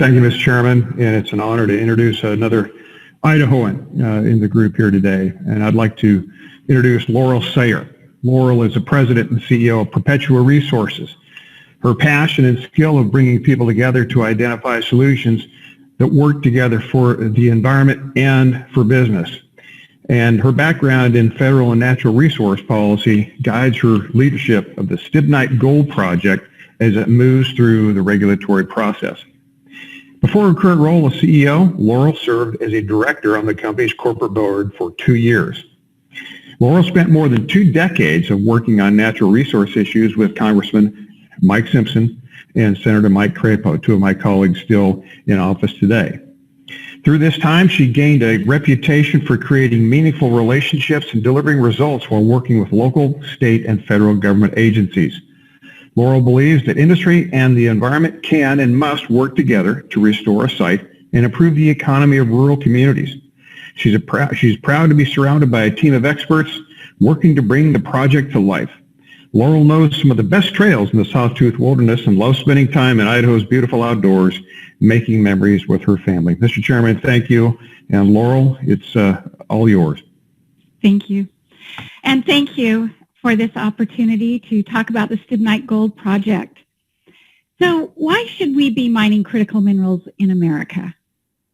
Thank you, Mr. Chairman, and it's an honor to introduce another Idahoan in the group here today. And I'd like to introduce Laurel Sayer. Laurel is the president and CEO of Perpetua Resources. Her passion and skill of bringing people together to identify solutions that work together for the environment and for business. And her background in federal and natural resource policy guides her leadership of the Stibnite Gold Project as it moves through the regulatory process. Before her current role as CEO, Laurel served as a director on the company's corporate board for 2 years. Laurel spent more than 2 decades of working on natural resource issues with Congressman Mike Simpson and Senator Mike Crapo, 2 of my colleagues still in office today. Through this time, she gained a reputation for creating meaningful relationships and delivering results while working with local, state, and federal government agencies. Laurel believes that industry and the environment can and must work together to restore a site and improve the economy of rural communities. She's proud to be surrounded by a team of experts working to bring the project to life. Laurel knows some of the best trails in the Sawtooth Wilderness and loves spending time in Idaho's beautiful outdoors, making memories with her family. Mr. Chairman, thank you. And Laurel, it's all yours. Thank you. And thank you for this opportunity to talk about the Stibnite Gold Project. So why should we be mining critical minerals in America?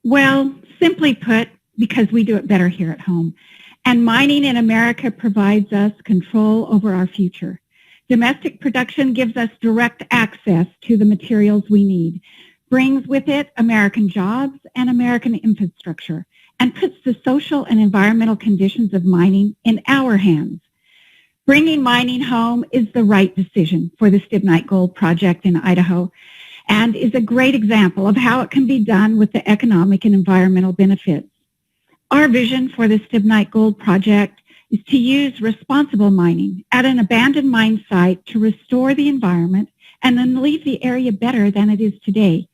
Well, simply put, because we do it better here at home. And mining in America provides us control over our future. Domestic production gives us direct access to the materials we need, brings with it American jobs and American infrastructure, and puts the social and environmental conditions of mining in our hands. Bringing mining home is the right decision for the Stibnite Gold Project in Idaho and is a great example of how it can be done with the economic and environmental benefits. Our vision for the Stibnite Gold Project is to use responsible mining at an abandoned mine site to restore the environment and then leave the area better than it is today,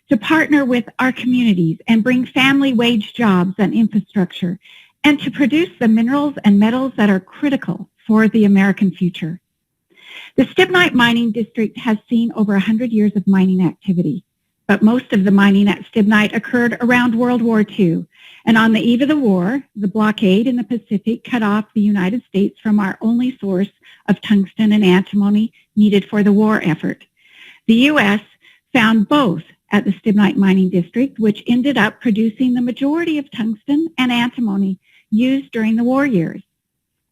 to partner with our communities and bring family wage jobs and infrastructure, and to produce the minerals and metals that are critical for the American future. The Stibnite Mining District has seen over 100 years of mining activity, but most of the mining at Stibnite occurred around World War II. And on the eve of the war, the blockade in the Pacific cut off the United States from our only source of tungsten and antimony needed for the war effort. The U.S. found both at the Stibnite Mining District, which ended up producing the majority of tungsten and antimony used during the war years.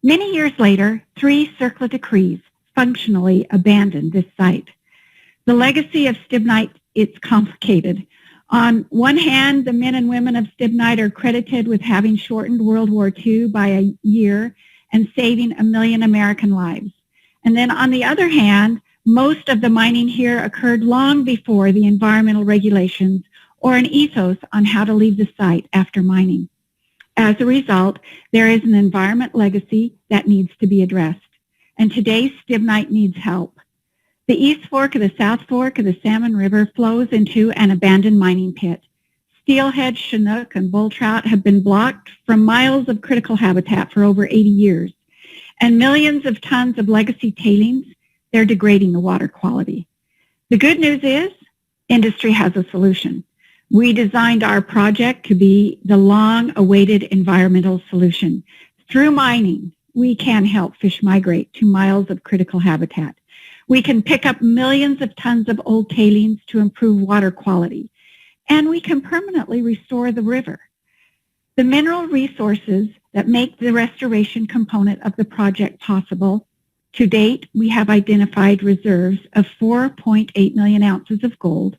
Many years later, 3 CERCLA decrees functionally abandoned this site. The legacy of Stibnite is complicated. On one hand, the men and women of Stibnite are credited with having shortened World War II by a year and saving 1 million American lives. And then on the other hand, most of the mining here occurred long before the environmental regulations or an ethos on how to leave the site after mining. As a result, there is an environment legacy that needs to be addressed. And today, Stibnite needs help. The East Fork of the South Fork of the Salmon River flows into an abandoned mining pit. Steelhead, Chinook, and bull trout have been blocked from miles of critical habitat for over 80 years. And millions of tons of legacy tailings, they're degrading the water quality. The good news is, industry has a solution. We designed our project to be the long-awaited environmental solution. Through mining, we can help fish migrate to miles of critical habitat. We can pick up millions of tons of old tailings to improve water quality, and we can permanently restore the river. The mineral resources that make the restoration component of the project possible, to date, we have identified reserves of 4.8 million ounces of gold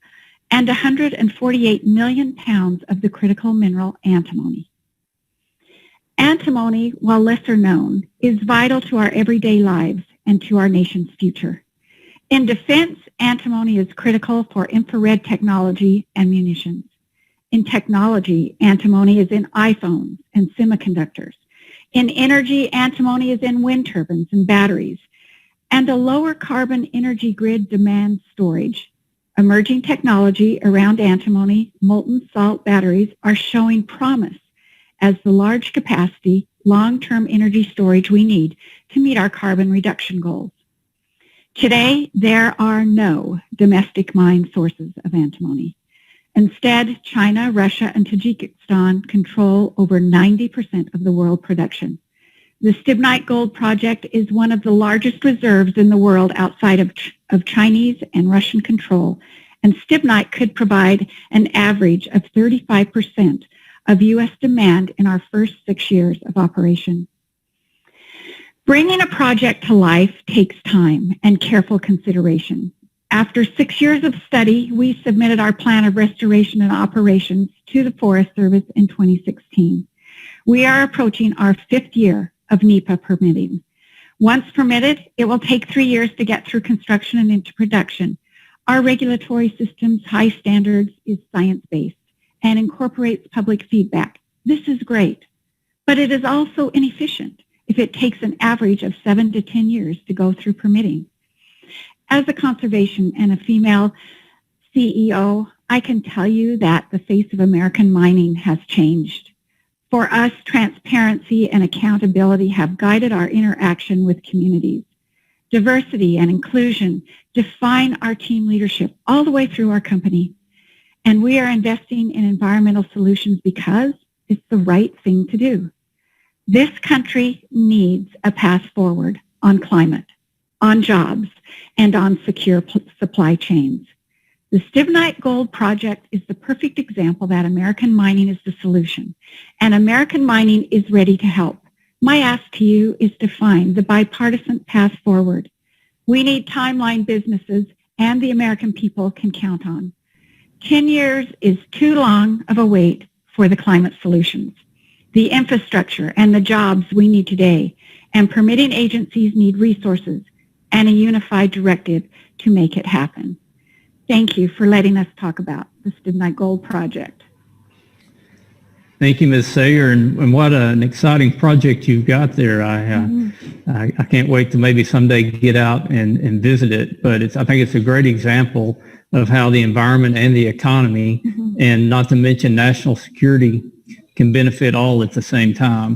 and 148 million pounds of the critical mineral antimony. Antimony, while lesser known, is vital to our everyday lives and to our nation's future. In defense, antimony is critical for infrared technology and munitions. In technology, antimony is in iPhones and semiconductors. In energy, antimony is in wind turbines and batteries. And a lower carbon energy grid demands storage. Emerging technology around antimony, molten salt batteries are showing promise as the large capacity, long-term energy storage we need to meet our carbon reduction goals. Today, there are no domestic mine sources of antimony. Instead, China, Russia, and Tajikistan control over 90% of the world production. The Stibnite Gold Project is one of the largest reserves in the world outside of Chinese and Russian control, and Stibnite could provide an average of 35% of U.S. demand in our first 6 years of operation. Bringing a project to life takes time and careful consideration. After 6 years of study, we submitted our plan of restoration and operations to the Forest Service in 2016. We are approaching our 5th year of NEPA permitting. Once permitted, it will take 3 years to get through construction and into production. Our regulatory system's high standards is science-based and incorporates public feedback. This is great, but it is also inefficient if it takes an average of 7 to 10 years to go through permitting. As a conservation and a female CEO, I can tell you that the face of American mining has changed. For us, transparency and accountability have guided our interaction with communities. Diversity and inclusion define our team leadership all the way through our company. And we are investing in environmental solutions because it's the right thing to do. This country needs a path forward on climate, on jobs, and on secure supply chains. The Stibnite Gold Project is the perfect example that American mining is the solution, and American mining is ready to help. My ask to you is to find the bipartisan path forward. We need timeline businesses and the American people can count on. 10 years is too long of a wait for the climate solutions. The infrastructure and the jobs we need today, and permitting agencies need resources and a unified directive to make it happen. Thank you for letting us talk about the Stibnite Gold Project. Thank you, Ms. Sayer, and what an exciting project you've got there. I can't wait to maybe someday get out and visit it, but I think it's a great example of how the environment and the economy, and not to mention national security, can benefit all at the same time.